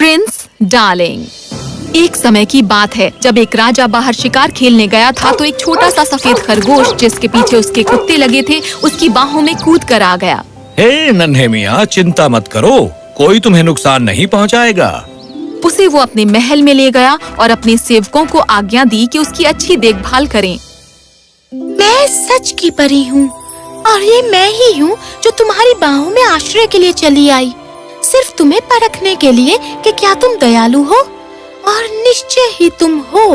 Prince darling. एक समय की बात है जब एक राजा बाहर शिकार खेलने गया था तो एक छोटा सा सफेद खरगोश जिसके पीछे उसके कुत्ते लगे थे उसकी बाहों में कूद कर आ गया। हे नन्हे मियाँ, चिंता मत करो, कोई तुम्हें नुकसान नहीं पहुँचाएगा। उसे वो अपने महल में ले गया और अपने सेवकों को आज्ञा दी कि उसकी अच्छी देखभाल करें। मैं सच की परी हूँ और ये मैं ही हूँ जो तुम्हारी बाहों में आश्रय के लिए चली आई, सिर्फ तुम्हें परखने के लिए कि क्या तुम दयालु हो, और निश्चय ही तुम हो।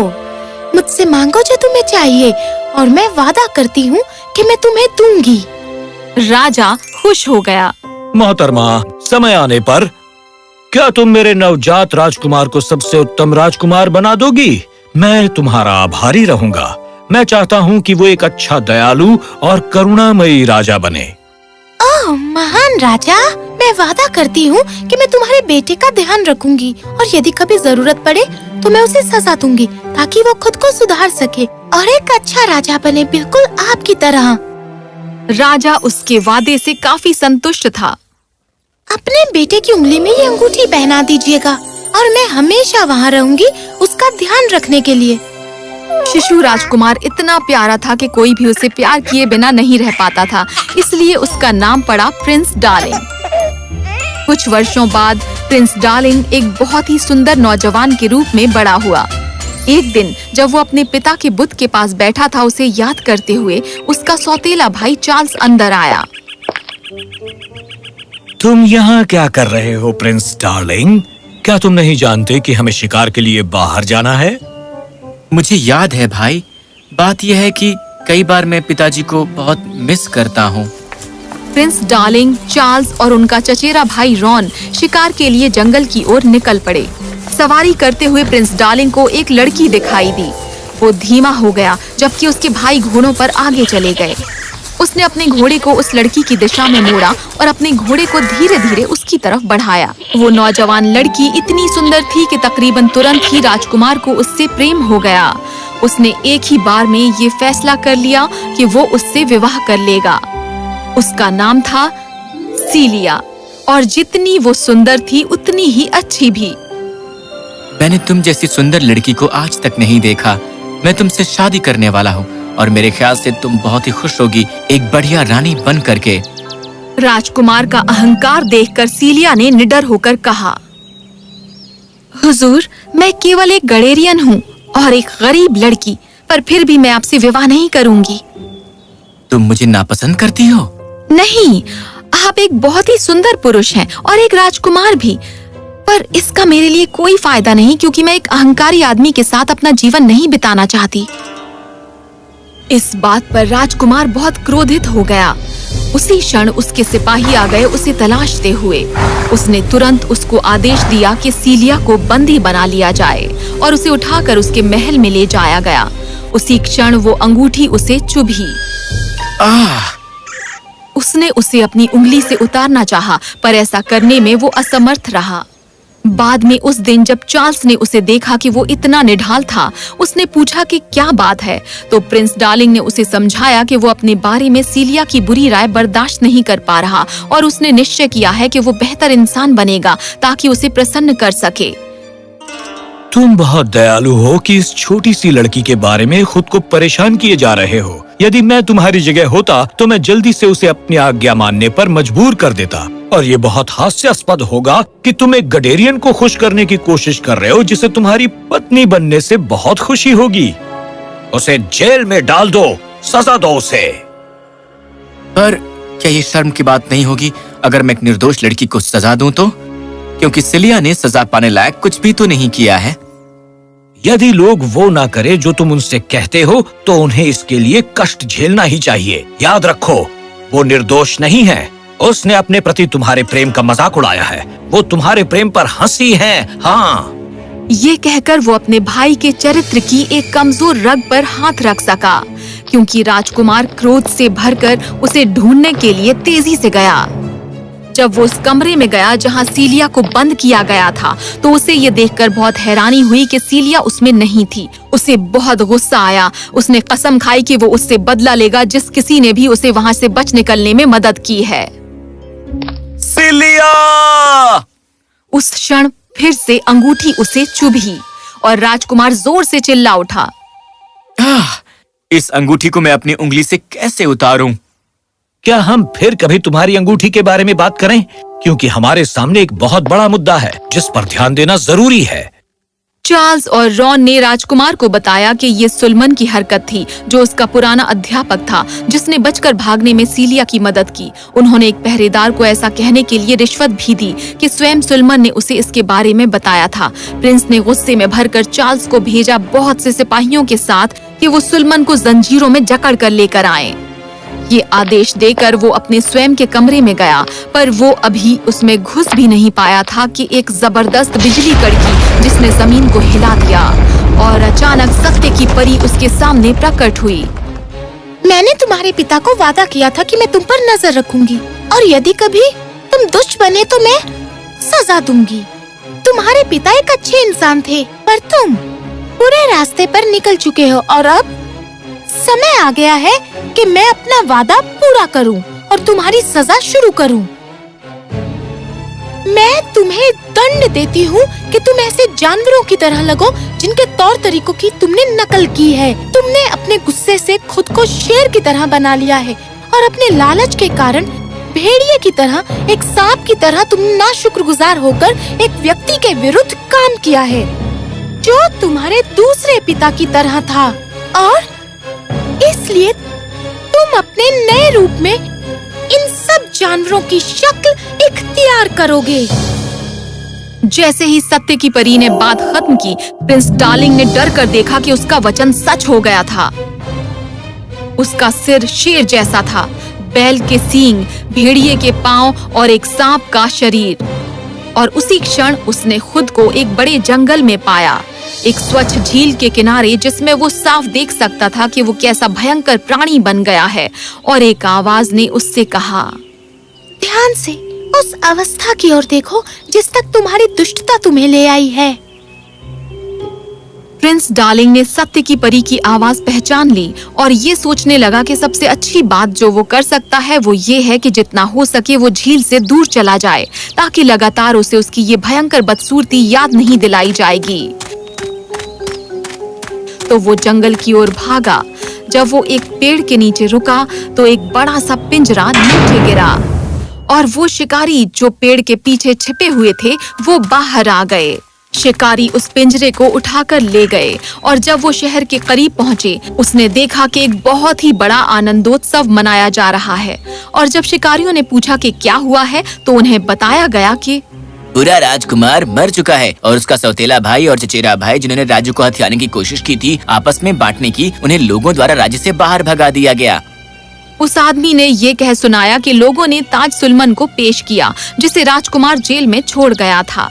मुझसे मांगो जो तुम्हें चाहिए और मैं वादा करती हूँ कि मैं तुम्हें दूंगी। राजा खुश हो गया। मोहतरमा, समय आने पर क्या तुम मेरे नवजात राजकुमार को सबसे उत्तम राजकुमार बना दोगी? मैं तुम्हारा आभारी रहूंगा। मैं चाहता हूँ कि वो एक अच्छा, दयालु और करुणामयी राजा बने। ओह महान राजा, मैं वादा करती हूँ कि मैं तुम्हारे बेटे का ध्यान रखूंगी और यदि कभी जरूरत पड़े तो मैं उसे सजा दूंगी ताकि वो खुद को सुधार सके और एक अच्छा राजा बने, बिल्कुल आपकी तरह। राजा उसके वादे से काफी संतुष्ट था। अपने बेटे की उंगली में ये अंगूठी पहना दीजिएगा और मैं हमेशा वहाँ रहूंगी उसका ध्यान रखने के लिए। शिशु राजकुमार इतना प्यारा था कि कोई भी उसे प्यार किए बिना नहीं रह पाता था, इसलिए उसका नाम पड़ा प्रिंस डार्लिंग। कुछ वर्षों बाद प्रिंस डार्लिंग एक बहुत ही सुंदर नौजवान के रूप में बड़ा हुआ। एक दिन जब वो अपने पिता के बुत के पास बैठा था, उसे याद करते हुए उसका सौतेला भाई चार्ल्स अंदर आया। तुम यहाँ क्या कर रहे हो प्रिंस डार्लिंग? क्या तुम नहीं जानते कि हमें शिकार के लिए बाहर जाना है? मुझे याद है भाई, बात यह है कि कई बार मैं पिताजी को बहुत मिस करता हूँ। प्रिंस डार्लिंग, चार्ल्स और उनका चचेरा भाई रॉन शिकार के लिए जंगल की ओर निकल पड़े। सवारी करते हुए प्रिंस डार्लिंग को एक लड़की दिखाई दी। वो धीमा हो गया जबकि उसके भाई घोड़ों पर आगे चले गए। उसने अपने घोड़े को उस लड़की की दिशा में मोड़ा और अपने घोड़े को धीरे-धीरे उसकी तरफ बढ़ाया। वो नौजवान लड़की इतनी सुंदर थी कि तकरीबन तुरंत ही राजकुमार को उससे प्रेम हो गया। उसने एक ही बार में ये फैसला कर लिया कि वो उससे विवाह कर लेगा। उसका नाम था सीलिया और जितनी वो सुंदर थी उतनी ही अच्छी भी। मैंने तुम जैसी सुंदर लड़की को आज तक नहीं देखा। मैं तुमसे शादी करने वाला हूँ और मेरे ख्याल से तुम बहुत ही खुश होगी एक बढ़िया रानी बन करके। राजकुमार का अहंकार देखकर सीलिया ने निडर होकर कहा, हुजूर, मैं केवल एक गडेरियन हूँ और एक गरीब लड़की, पर फिर भी मैं आपसे विवाह नहीं करूँगी। तुम मुझे नापसंद करती हो? नहीं, आप एक बहुत ही सुंदर पुरुष हैं और एक राजकुमार भी, पर इसका मेरे लिए कोई फायदा नहीं क्योंकि मैं एक अहंकारी आदमी के साथ अपना जीवन नहीं बिताना चाहती। इस बात पर राजकुमार बहुत क्रोधित हो गया। उसी क्षण उसके सिपाही आ गए उसे तलाशते हुए। उसने तुरंत उसको आदेश दिया कि सीलिया को बंदी बना लिया जाए और उसे उठाकर उसके महल में ले जाया गया। उसी क्षण वो अंगूठी उसे चुभी। उसने उसे अपनी उंगली से उतारना चाहा, पर ऐसा करने में वो असमर्थ रहा। बाद में उस दिन जब चार्ल्स ने उसे देखा कि वो इतना निढाल था, उसने पूछा कि क्या बात है, तो प्रिंस डार्लिंग ने उसे समझाया कि वो अपने बारे में सीलिया की बुरी राय बर्दाश्त नहीं कर पा रहा और उसने निश्चय किया है कि वो बेहतर इंसान बनेगा ताकि उसे प्रसन्न कर सके। तुम बहुत दयालु हो कि इस छोटी सी लड़की के बारे में खुद को परेशान किए जा रहे हो। यदि मैं तुम्हारी जगह होता तो मैं जल्दी से उसे अपनी आज्ञा मानने पर मजबूर कर देता। और ये बहुत हास्यास्पद होगा कि तुम एक गडेरियन को खुश करने की कोशिश कर रहे हो जिसे तुम्हारी पत्नी बनने से बहुत खुशी होगी। उसे जेल में डाल दो, सजा दो उसे। पर क्या ये शर्म की बात नहीं होगी अगर मैं एक निर्दोष लड़की को सजा दूं तो? क्योंकि सीलिया ने सजा पाने लायक कुछ भी तो नहीं किया है। यदि लोग वो ना करे जो तुम उनसे कहते हो तो उन्हें इसके लिए कष्ट झेलना ही चाहिए। याद रखो, वो निर्दोष नहीं है। उसने अपने प्रति तुम्हारे प्रेम का मजाक उड़ाया है। वो तुम्हारे प्रेम पर हंसी है। हाँ। ये कहकर वो अपने भाई के चरित्र की एक कमजोर रग पर हाथ रख सका, क्योंकि राजकुमार क्रोध से भरकर उसे ढूंढने के लिए तेजी से गया। जब वो उस कमरे में गया जहाँ सीलिया को बंद किया गया था, तो उसे ये देखकर बहुत हैरानी हुई कि सीलिया उसमें नहीं थी। उसे बहुत गुस्सा आया। उसने कसम खाई कि वो उससे बदला लेगा जिस किसी ने भी उसे वहाँ से बच निकलने में मदद की है। सीलिया! उस क्षण फिर से अंगूठी उसे चुभी और राजकुमार जोर से चिल्ला उठा। इस अंगूठी को मैं अपनी उंगली से कैसे उतारूं? क्या हम फिर कभी तुम्हारी अंगूठी के बारे में बात करें? क्योंकि हमारे सामने एक बहुत बड़ा मुद्दा है जिस पर ध्यान देना जरूरी है। चार्ल्स और रॉन ने राजकुमार को बताया कि ये सुलमन की हरकत थी, जो उसका पुराना अध्यापक था, जिसने बचकर भागने में सीलिया की मदद की। उन्होंने एक पहरेदार को ऐसा कहने के लिए रिश्वत भी दी कि स्वयं सुलमन ने उसे इसके बारे में बताया था। प्रिंस ने गुस्से में भरकर चार्ल्स को भेजा बहुत से सिपाहियों के साथ कि वो सुलमन को जंजीरों में जकड़ कर लेकर आए। ये आदेश देकर वो अपने स्वयं के कमरे में गया, पर वो अभी उसमें घुस भी नहीं पाया था कि एक जबरदस्त बिजली कड़की जिसने जमीन को हिला दिया और अचानक सत्य की परी उसके सामने प्रकट हुई। मैंने तुम्हारे पिता को वादा किया था कि मैं तुम पर नजर रखूंगी और यदि कभी तुम दुष्ट बने तो मैं सजा दूंगी। तुम्हारे पिता एक अच्छे इंसान थे, पर तुम बुरे रास्ते पर निकल चुके हो और अब समय आ गया है कि मैं अपना वादा पूरा करूं और तुम्हारी सजा शुरू करूं। मैं तुम्हें दंड देती हूँ कि तुम ऐसे जानवरों की तरह लगो जिनके तौर तरीकों की तुमने नकल की है। तुमने अपने गुस्से से खुद को शेर की तरह बना लिया है और अपने लालच के कारण भेड़िए की तरह, एक सांप की तरह तुमने नाशुक्रगुजार होकर एक व्यक्ति के विरुद्ध काम किया है जो तुम्हारे दूसरे पिता की तरह था, और इसलिए तुम अपने नए रूप में इन सब जानवरों की शक्ल इख्तियार करोगे। जैसे ही सत्य की परी ने बात खत्म की, प्रिंस डार्लिंग ने डर कर देखा कि उसका वचन सच हो गया था। उसका सिर शेर जैसा था, बैल के सींग, भेड़िए के पांव और एक सांप का शरीर। और उसी क्षण उसने खुद को एक बड़े जंगल में पाया, एक स्वच्छ झील के किनारे जिसमें वो साफ देख सकता था कि वो कैसा भयंकर प्राणी बन गया है। और एक आवाज ने उससे कहा, ध्यान से उस अवस्था की ओर देखो जिस तक तुम्हारी दुष्टता तुम्हें ले आई है। प्रिंस डार्लिंग ने सत्य की परी की आवाज पहचान ली और ये सोचने लगा कि सबसे अच्छी बात जो वो कर सकता है वो ये है कि जितना हो सके वो झील से दूर चला जाए, ताकि लगातार उसे उसकी ये भयंकर बदसूरती याद नहीं दिलाई जाएगी। तो वो जंगल की ओर भागा। जब वो एक पेड़ के नीचे रुका तो एक बड़ा सा पिंजरा नीचे गिरा और वो शिकारी जो पेड़ के पीछे छिपे हुए थे वो बाहर आ गए। शिकारी उस पिंजरे को उठाकर ले गए और जब वो शहर के करीब पहुंचे, उसने देखा कि एक बहुत ही बड़ा आनंदोत्सव मनाया जा रहा है। और जब शिकारियों ने पूछा कि क्या हुआ है, तो उन्हें बताया गया कि पूरा राजकुमार मर चुका है और उसका सौतेला भाई और चचेरा भाई जिन्होंने राज्य को हथियाने की कोशिश की थी, आपस में बांटने की, उन्हें लोगों द्वारा राज्य से बाहर भगा दिया गया। उस आदमी ने ये कह सुनाया कि लोगों ने ताज सुलमन को पेश किया, जिसे राजकुमार जेल में छोड़ गया था।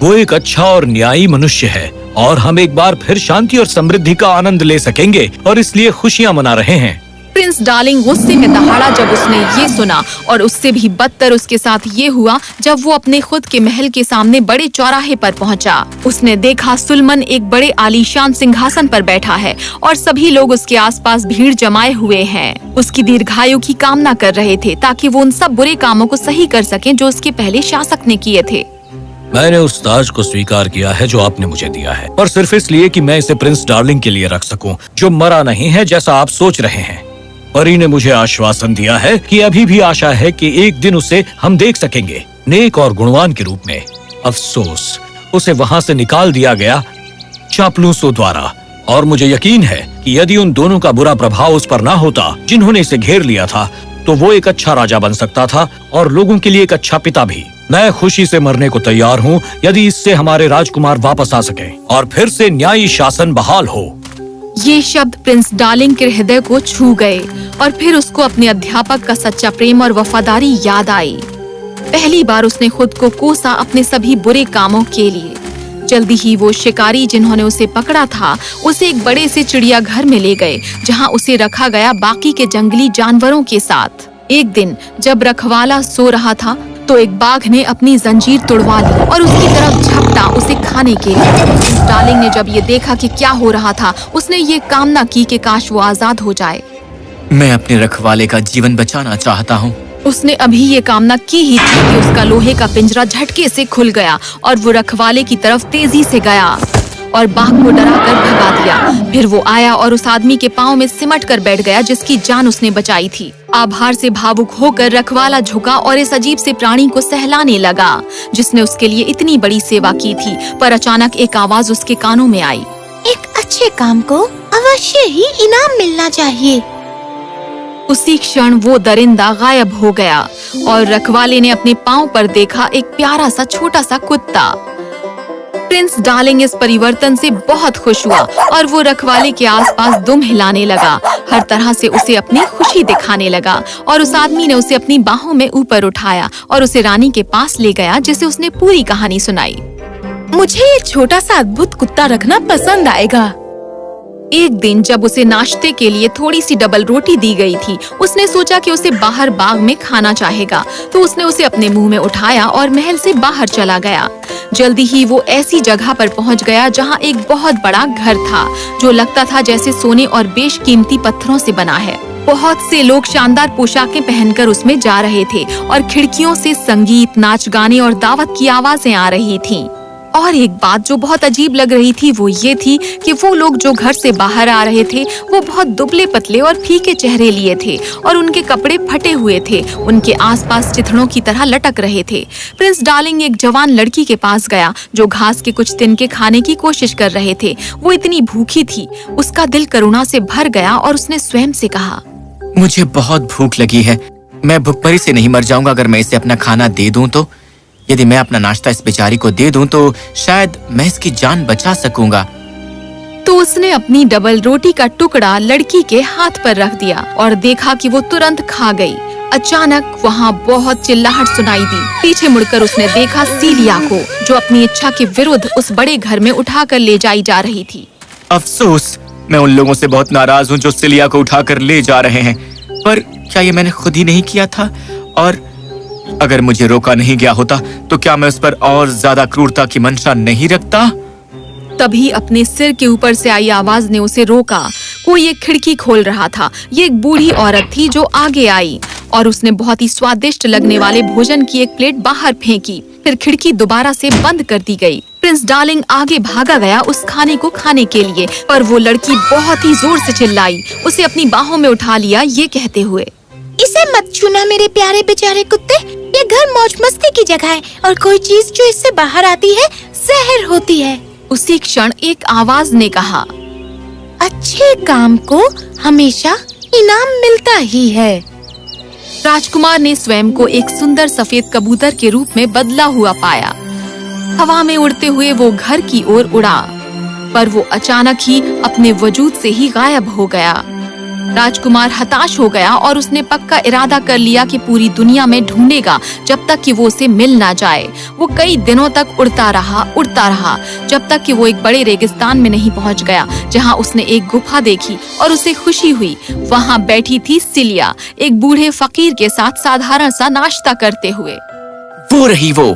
वो एक अच्छा और न्यायी मनुष्य है और हम एक बार फिर शांति और समृद्धि का आनंद ले सकेंगे और इसलिए खुशियां मना रहे हैं। प्रिंस डार्लिंग गुस्से में दहाड़ा जब उसने ये सुना, और उससे भी बदतर उसके साथ ये हुआ जब वो अपने खुद के महल के सामने बड़े चौराहे पर पहुंचा। उसने देखा सुलमन एक बड़े आलीशान सिंहासन पर बैठा है और सभी लोग उसके आसपास भीड़ जमाए हुए हैं। उसकी दीर्घायु की कामना कर रहे थे ताकि वो उन सब बुरे कामों को सही कर सकें जो उसके पहले शासक ने किए थे। मैंने उस ताज को स्वीकार किया है जो आपने मुझे दिया है, और सिर्फ इसलिए कि मैं इसे प्रिंस डार्लिंग के लिए रख सकूं, जो मरा नहीं है जैसा आप सोच रहे हैं। परी ने मुझे आश्वासन दिया है कि अभी भी आशा है कि एक दिन उसे हम देख सकेंगे नेक और गुणवान के रूप में। अफसोस, उसे वहाँ से निकाल दिया गया चापलूसों द्वारा, और मुझे यकीन है कि यदि उन दोनों का बुरा प्रभाव उस पर ना होता जिन्होंने इसे घेर लिया था, तो वो एक अच्छा राजा बन सकता था और लोगों के लिए एक अच्छा पिता भी। मैं खुशी से मरने को तैयार हूँ यदि इससे हमारे राजकुमार वापस आ सके और फिर से न्यायी शासन बहाल हो। ये शब्द प्रिंस डार्लिंग के हृदय को छू गए और फिर उसको अपने अध्यापक का सच्चा प्रेम और वफादारी याद आई। पहली बार उसने खुद को कोसा अपने सभी बुरे कामों के लिए। जल्दी ही वो शिकारी जिन्होंने उसे पकड़ा था उसे एक बड़े से चिड़ियाघर में ले गए, जहाँ उसे रखा गया बाकी के जंगली जानवरों के साथ। एक दिन जब रखवाला सो रहा था तो एक बाघ ने अपनी जंजीर तुड़वा ली और उसकी तरफ झपटा उसे खाने के लिए। प्रिंस डार्लिंग ने जब ये देखा कि क्या हो रहा था, उसने ये कामना की कि काश वो आजाद हो जाए। मैं अपने रखवाले का जीवन बचाना चाहता हूँ। उसने अभी ये कामना की ही थी कि उसका लोहे का पिंजरा झटके से खुल गया और वो रखवाले की तरफ तेजी से गया और बाघ को डराकर भगा दिया। फिर वो आया और उस आदमी के पाँव में सिमट कर बैठ गया जिसकी जान उसने बचाई थी। आभार से भावुक होकर रखवाला झुका और इस अजीब से प्राणी को सहलाने लगा जिसने उसके लिए इतनी बड़ी सेवा की थी। पर अचानक एक आवाज उसके कानों में आई, एक अच्छे काम को अवश्य ही इनाम मिलना चाहिए। उसी क्षण वो दरिंदा गायब हो गया और रखवाले ने अपने पाँव पर देखा एक प्यारा सा छोटा सा कुत्ता। प्रिंस डार्लिंग इस परिवर्तन से बहुत खुश हुआ और वो रखवाले के आसपास दुम हिलाने लगा, हर तरह से उसे अपनी खुशी दिखाने लगा। और उस आदमी ने उसे अपनी बाहों में ऊपर उठाया और उसे रानी के पास ले गया जिसे उसने पूरी कहानी सुनाई। मुझे ये छोटा सा अद्भुत कुत्ता रखना पसंद आएगा। एक दिन जब उसे नाश्ते के लिए थोड़ी सी डबल रोटी दी गई थी, उसने सोचा कि उसे बाहर बाग में खाना चाहेगा, तो उसने उसे अपने मुंह में उठाया और महल से बाहर चला गया। जल्दी ही वो ऐसी जगह पर पहुंच गया जहां एक बहुत बड़ा घर था जो लगता था जैसे सोने और बेशकीमती पत्थरों से बना है। बहुत से लोग शानदार पोशाकें पहनकर उसमें जा रहे थे और खिड़कियों से संगीत, नाच गाने और दावत की आवाजें आ रही थीं। और एक बात जो बहुत अजीब लग रही थी वो ये थी कि वो लोग जो घर से बाहर आ रहे थे वो बहुत दुबले पतले और फीके चेहरे लिए थे और उनके कपड़े फटे हुए थे, उनके आसपास चिथड़ों की तरह लटक रहे थे। प्रिंस डार्लिंग एक जवान लड़की के पास गया जो घास के कुछ तिनके खाने की कोशिश कर रहे थे। वो इतनी भूखी थी, उसका दिल करुणा से भर गया और उसने स्वयं से कहा, मुझे बहुत भूख लगी है। मैं भूखमरी से नहीं मर जाऊंगा अगर मैं इसे अपना खाना दे दूं तो। यदि मैं अपना नाश्ता इस बेचारी को दे दूं तो शायद मैं इसकी जान बचा सकूंगा। तो उसने अपनी डबल रोटी का टुकड़ा लड़की के हाथ पर रख दिया और देखा कि वो तुरंत खा गई। अचानक वहाँ बहुत चिल्लाहट सुनाई दी। पीछे मुड़कर उसने देखा सीलिया को जो अपनी इच्छा के विरुद्ध उस बड़े घर में उठाकर ले जाई जा रही थी। अफसोस, मैं उन लोगों से बहुत नाराज हूँ जो सिलिया को उठाकर ले जा रहे हैं। पर क्या ये मैंने खुद ही नहीं किया था? और अगर मुझे रोका नहीं गया होता तो क्या मैं उस पर और ज्यादा क्रूरता की मंशा नहीं रखता? तभी अपने सिर के ऊपर से आई आवाज ने उसे रोका। कोई एक खिड़की खोल रहा था। ये एक बूढ़ी औरत थी जो आगे आई और उसने बहुत ही स्वादिष्ट लगने वाले भोजन की एक प्लेट बाहर फेंकी। फिर खिड़की दोबारा से बंद कर दी गई। प्रिंस डार्लिंग आगे भागा गया उस खाने को खाने के लिए, पर वो लड़की बहुत ही जोर से चिल्लाई, उसे अपनी बाहों में उठा लिया ये कहते हुए, इसे मत छूना मेरे प्यारे बेचारे कुत्ते। ये घर मौज मस्ती की जगह है और कोई चीज जो इससे बाहर आती है जहर होती है। उसी क्षण एक आवाज ने कहा, अच्छे काम को हमेशा इनाम मिलता ही है। राजकुमार ने स्वयं को एक सुंदर सफेद कबूतर के रूप में बदला हुआ पाया। हवा में उड़ते हुए वो घर की ओर उड़ा, पर वो अचानक ही अपने वजूद से ही गायब हो गया। राजकुमार हताश हो गया और उसने पक्का इरादा कर लिया कि पूरी दुनिया में ढूंढेगा जब तक कि वो उसे मिल ना जाए। वो कई दिनों तक उड़ता रहा जब तक कि वो एक बड़े रेगिस्तान में नहीं पहुंच गया जहां उसने एक गुफा देखी और उसे खुशी हुई। वहां बैठी थी सिलिया एक बूढ़े फकीर के साथ साधारण सा नाश्ता करते हुए। वो रही वो।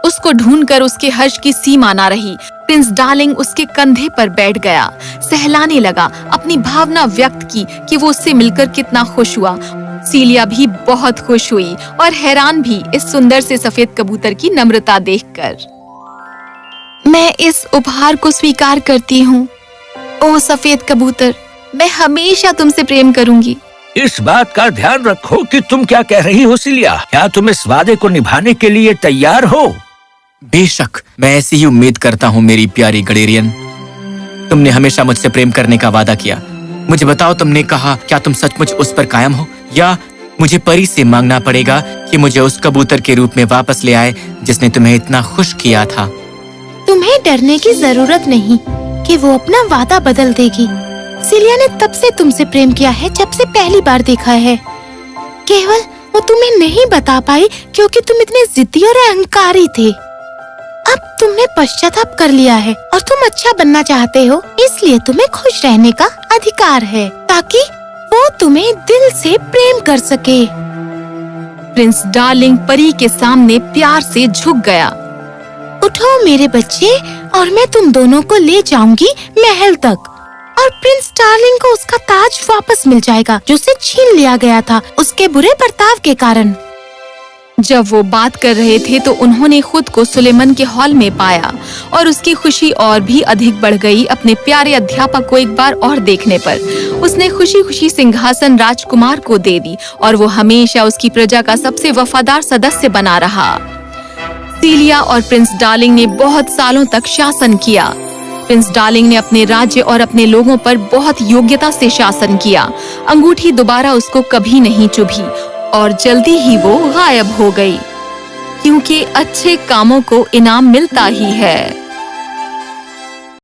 उसको ढूंढकर उसके हर्ष की सीमा ना रही। प्रिंस डार्लिंग उसके कंधे पर बैठ गया, सहलाने लगा, अपनी भावना व्यक्त की कि वो उससे मिलकर कितना खुश हुआ। सीलिया भी बहुत खुश हुई और हैरान भी इस सुंदर से सफेद कबूतर की नम्रता देखकर। मैं इस उपहार को स्वीकार करती हूँ। ओ सफेद कबूतर, मैं हमेशा तुमसे प्रेम करूंगी। इस बात का ध्यान रखो कि तुम क्या कह रही हो सिलिया। क्या तुम इस वादे को निभाने के लिए तैयार हो? बेशक, मैं ऐसी ही उम्मीद करता हूँ मेरी प्यारी गडेरियन। तुमने हमेशा मुझसे प्रेम करने का वादा किया। मुझे बताओ, तुमने कहा क्या तुम सचमुच उस पर कायम हो, या मुझे परी से मांगना पड़ेगा कि मुझे उस कबूतर के रूप में वापस ले आए जिसने तुम्हें इतना खुश किया था? तुम्हें डरने की जरूरत नहीं कि वो अपना वादा बदल देगी। सिलिया ने तब से तुमसे प्रेम किया है जब से पहली बार देखा है। केवल वो तुम्हें नहीं बता पाई क्योंकि तुम इतने जिद्दी और अहंकारी थे। अब तुमने पश्चाताप कर लिया है और तुम अच्छा बनना चाहते हो, इसलिए तुम्हें खुश रहने का अधिकार है ताकि वो तुम्हें दिल से प्रेम कर सके। प्रिंस डार्लिंग परी के सामने प्यार से झुक गया। उठो मेरे बच्चे, और मैं तुम दोनों को ले जाऊंगी महल तक, और प्रिंस डार्लिंग को उसका ताज वापस मिल जाएगा जो उसे छीन लिया गया था उसके बुरे बर्ताव के कारण। जब वो बात कर रहे थे तो उन्होंने खुद को सुलेमान के हॉल में पाया और उसकी खुशी और भी अधिक बढ़ गई अपने प्यारे अध्यापक को एक बार और देखने पर। उसने खुशी खुशी सिंहासन राजकुमार को दे दी और वो हमेशा उसकी प्रजा का सबसे वफादार सदस्य बना रहा। सीलिया और प्रिंस डार्लिंग ने बहुत सालों तक शासन किया। प्रिंस डार्लिंग ने अपने राज्य और अपने लोगों पर बहुत योग्यता से शासन किया। अंगूठी दोबारा उसको कभी नहीं चुभी और जल्दी ही वो गायब हो गई, क्योंकि अच्छे कामों को इनाम मिलता ही है।